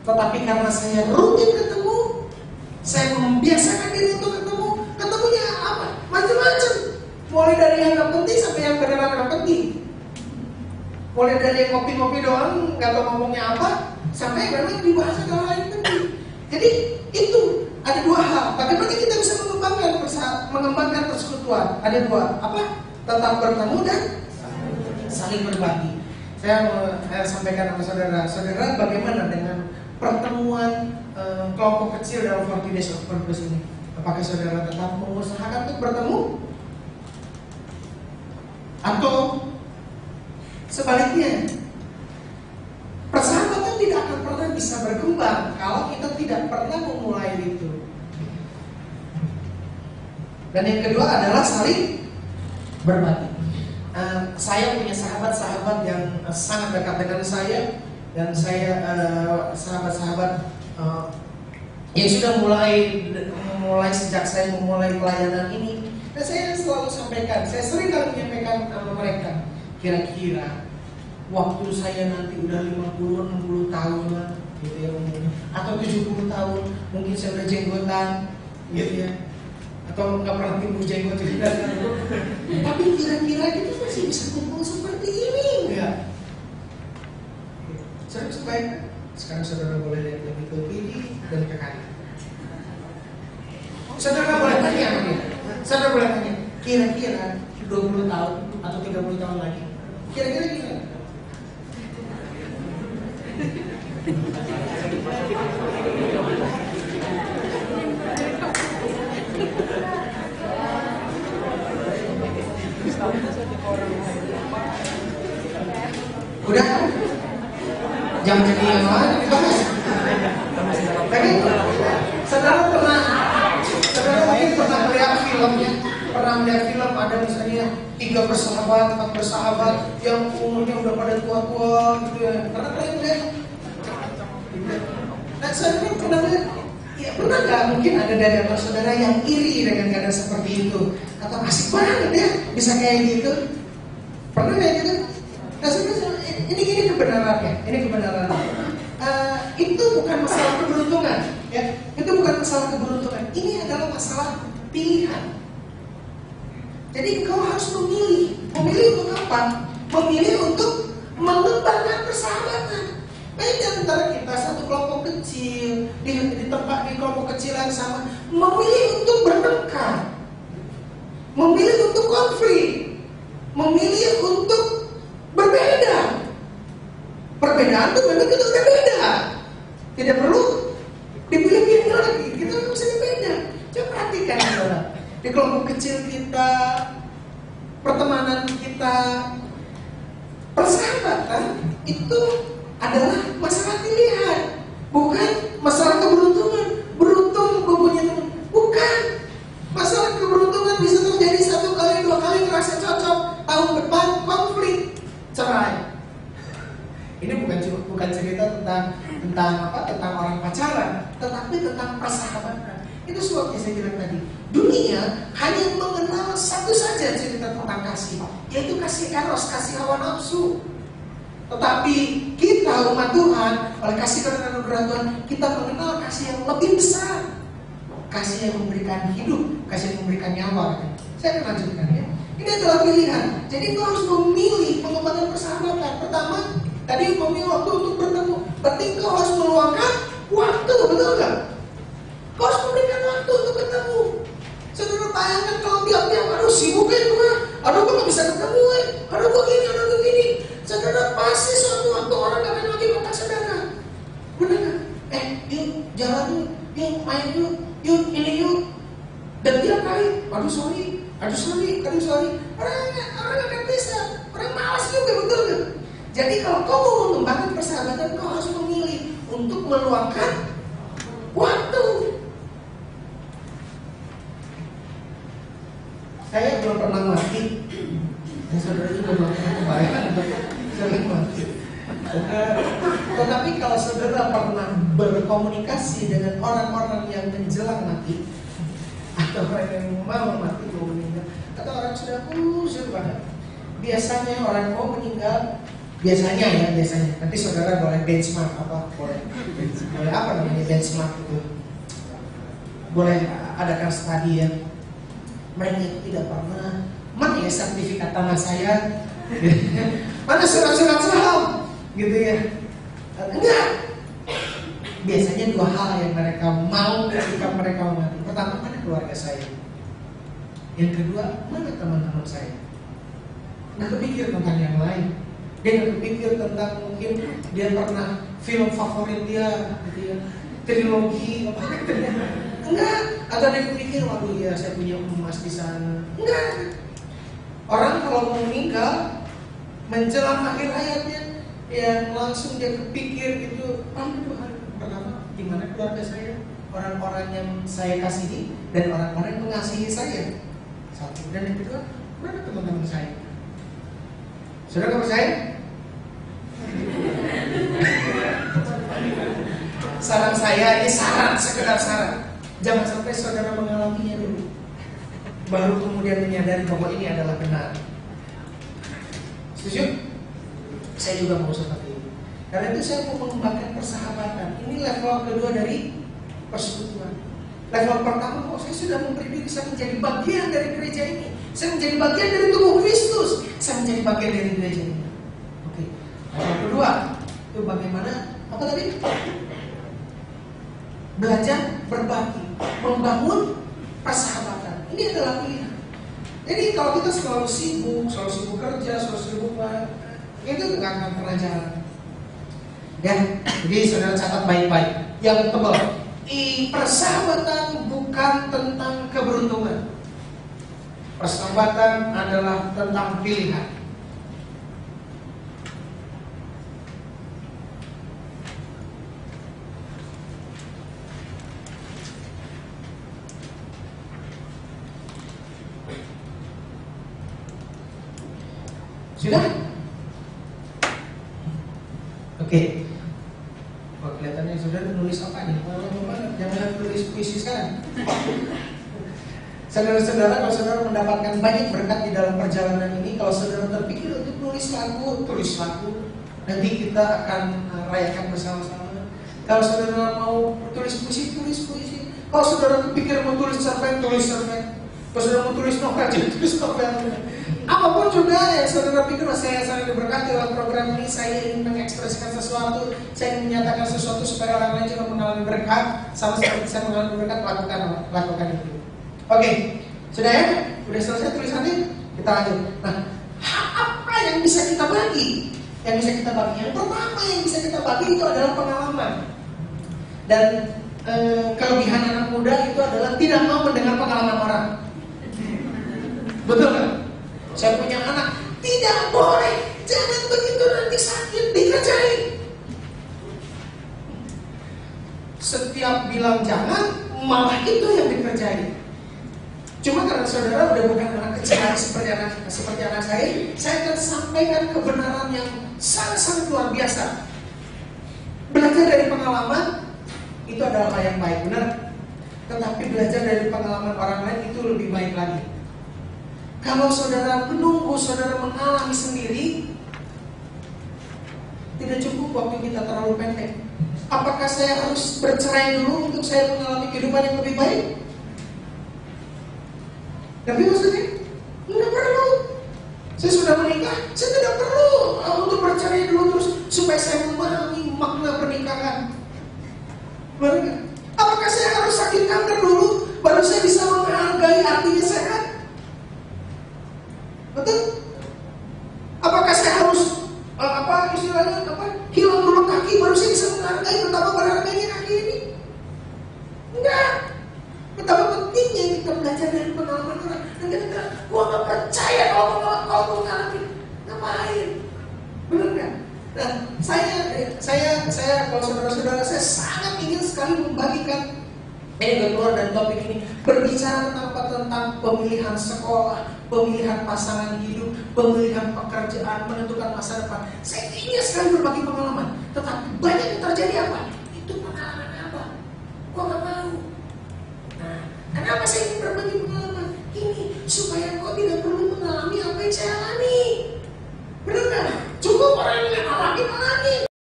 Tetapi karena saya rutin ketemu, saya membiasakan diri untuk ketemu. Ketemunya apa? Macam-macam. Mulai dari yang gak penting sampai yang benar-benar gak penting. Mulai dari yang ngopi-ngopi doang, gak tahu ngomongnya apa, sampai yang memang dibahas hal lain penting. Jadi itu ada dua hal. Bagaimana kita bisa mengembangkan persekutuan? Ada dua. Apa? Tentang bertemu dan saling berbagi. Saya mau sampaikan sama saudara, bagaimana dengan pertemuan kelompok kecil dalam 40 Days of Purpose ini? Apakah saudara tetap mengusahakan untuk bertemu? Atau sebaliknya, persahabatan tidak akan pernah bisa berkembang kalau kita tidak pernah memulai itu. Dan yang kedua adalah saling berbagi. Saya punya sahabat-sahabat yang sangat dekat dengan saya, dan saya sahabat-sahabat yang sudah mulai sejak saya memulai pelayanan ini. Dan saya selalu sampaikan, saya sering kali menyampaikan sama mereka, kira-kira waktu saya nanti udah 50-60 tahun lah, gitu ya umurnya, atau 70 tahun, mungkin saya udah jenggotan, gitu ya, atau nggak pernah timbul jenggot juga. Tapi kira-kira kita masih bisa kumpul seperti ini, ya? Saya sebaiknya sekarang saudara boleh lihat lebih ke kiri dan ke kanan. Saudara boleh tanya sama dia. Saudara boleh tanya, kira-kira 20 tahun atau 30 tahun lagi, kira-kira gimana? Udah? Jangan jadi yang lain dibahas. Tapi saudara mungkin pernah melihat filmnya, ada misalnya 3 bersahabat, 4 bersahabat yang umurnya udah pada tua-tua gitu ya. Pernah kalian lihat? Nah, saudara pernah lihat? Ya pernah nggak? Mungkin ada dari antara saudara yang iri dengan keadaan seperti itu, atau asik banget ya bisa kayak gitu. Pernah kayak gitu? Nah, ini kebenarannya. Itu bukan masalah keberuntungan, ya. Itu bukan masalah keberuntungan. Ini adalah masalah pilihan. Jadi kau harus memilih untuk apa? Memilih untuk mengembangkan persahabatan. Baik antara kita satu kelompok kecil di tempat di kelompok kecil yang sama, memilih untuk bertengkar, memilih untuk konflik, memilih untuk berbeda. Perbedaan itu memang kita udah beda, tidak perlu dipilih-pilih lagi. Kita nggak bisa berbeda. Coba perhatikan saudara, di kelompok kecil kita, pertemanan kita, persahabatan itu adalah masalah pilihan, bukan masalah keberuntungan. Beruntung punya teman, bukan. Masalah keberuntungan bisa terjadi 1 kali, 2 kali terasa cocok, tahun depan konflik, cerai. Ini bukan cerita tentang orang pacaran, tetapi tentang persahabatan. Itu sebabnya saya bilang tadi, dunia hanya mengenal satu saja cerita tentang kasih, yaitu kasih eros, kasih hawa nafsu. Tetapi kita umat Tuhan, oleh kasih dan anugerah Tuhan, kita mengenal kasih yang lebih besar, kasih yang memberikan hidup, kasih yang memberikan nyawa. Saya akan lanjutkan ya. Ini adalah pilihan. Jadi kau harus memilih pengembangan persahabatan. Pertama, tadi memilih waktu untuk bertemu. Berarti kau harus meluangkan waktu, betul nggak? Kau harus memberikan waktu untuk ketemu. Saudara bayangkan kalau tiap-tiap aduh sibuk gue, aduh gue nggak bisa ketemu, aduh gue gini, aduh gue gini. Saudara pasti suatu waktu orang akan lagi kontak saudara. Benar nggak? Yuk jalan yuk main yuk ini yuk. Dan tiap kali, aduh sorry. Orang akan bisa, orang malas juga, betul nggak? Jadi kalau kau mau mengembangkan persahabatan, kau harus memilih untuk meluangkan waktu. Saya belum pernah mati, dan saudara juga belum pernah kebayang untuk saling mati. Tetapi kalau saudara pernah berkomunikasi dengan orang-orang yang menjelang mati, atau orang yang mau mati, mau meninggal, atau orang sudah usir banget, biasanya orang mau meninggal Biasanya. Nanti saudara boleh benchmark boleh apa namanya benchmark itu. Boleh adakan studi ya. Mereka itu tidak pernah, mana ya sertifikat tanah saya, mana surat-surat saham, gitu ya. Enggak. Biasanya dua hal yang mereka mau ketika mereka mengatakan. Pertama, mana keluarga saya. Yang kedua, mana teman-teman saya. Nggak kepikir tentang yang lain. Dia nggak kepikir tentang mungkin dia pernah film favorit dia, gitu ya, trilogi apa gitu ya. Enggak. Atau dia kepikir, waduh ya saya punya emas di sana. Enggak. Orang kalau mau meninggal menjelang akhir hayatnya, yang langsung dia kepikir itu, Tuhan, pertama di mana keluarga saya, orang-orang yang saya kasihi dan orang-orang yang mengasihi saya. Satu. Dan yang kedua, mana teman-teman saya. Saudara kamu saya? Saran saya, ini sekedar saran. Jangan sampai saudara mengalaminya dulu, baru kemudian menyadari bahwa ini adalah benar. Setuju? Saya juga mau seperti ini. Karena itu saya mau mengembangkan persahabatan. Ini level kedua dari persekutuan. Level pertama, saya sudah memberi diri saya menjadi bagian dari gereja ini. Saya menjadi bagian dari tubuh Kristus. Saya menjadi bagian dari gereja ini. Oke. Level kedua, itu bagaimana? Apa tadi? Belajar berbagi, membangun persahabatan. Ini adalah pilihan. Jadi kalau kita selalu sibuk kerja, selalu sibuk itu nggak akan pernah jalan. Dan jadi saudara catat baik-baik. Yang tebal, persahabatan bukan tentang keberuntungan. Persahabatan adalah tentang pilihan. Sudah? Oke. Oh, kelihatannya sudah nulis apa nih? Jangan tulis puisi sekarang. Saudara-saudara, kalau saudara mendapatkan banyak berkat di dalam perjalanan ini, kalau saudara terpikir untuk tulis lagu, nanti kita akan rayakan bersama-sama. Kalau saudara mau tulis puisi. Kalau saudara terpikir mau tulis cerpen, tulis cerpen. Kalau saudara mau tulis novel, tulis novel. Apapun juga yang saudara pikir, saya sangat diberkati dalam program ini. Saya ingin mengekspresikan sesuatu, saya ingin menyatakan sesuatu supaya orang lain juga mengalami berkat, sama seperti saya mengalami berkat. Lakukan itu. Oke, sudah ya? Sudah selesai tulisannya? Kita lanjut. Nah, apa yang bisa kita bagi? Yang pertama yang bisa kita bagi itu adalah pengalaman. Dan kelebihan anak muda itu adalah tidak mau mendengar pengalaman orang. Betul kan? Saya punya anak, tidak boleh, jangan begitu nanti sakit, dikerjain. Setiap bilang jangan, malah itu yang dikerjain. Cuma karena saudara udah bukan anak kecil seperti anak saya akan sampaikan kebenaran yang sangat-sangat luar biasa. Belajar dari pengalaman itu adalah hal yang baik, benar. Tetapi belajar dari pengalaman orang lain itu lebih baik lagi. Kalau saudara menunggu, saudara mengalami sendiri, tidak cukup waktu kita terlalu pendek. Apakah saya harus bercerai dulu untuk saya mengalami kehidupan yang lebih baik? Tapi maksudnya, tidak perlu. Saya sudah menikah, saya tidak perlu untuk bercerai dulu terus supaya saya memahami makna pernikahan. Benar? Apakah saya harus sakit kanker dulu baru saya bisa menghargai artinya sehat? Betul? Apakah saya harus hilang dulu kaki baru saya bisa menghargai betapa berharganya kaki ini? Enggak. Betapa pentingnya kita belajar dari pengalaman orang. Dan kita bilang, gua gak percaya kalau kau mengalami. Ngapain? Benar gak? Nah, saya kalau saudara-saudara, saya sangat ingin sekali membagikan. Ini keluar dari topik ini, berbicara tentang pemilihan sekolah, pemilihan pasangan hidup, pemilihan pekerjaan, menentukan masa depan. Saya ingin sekali berbagi pengalaman.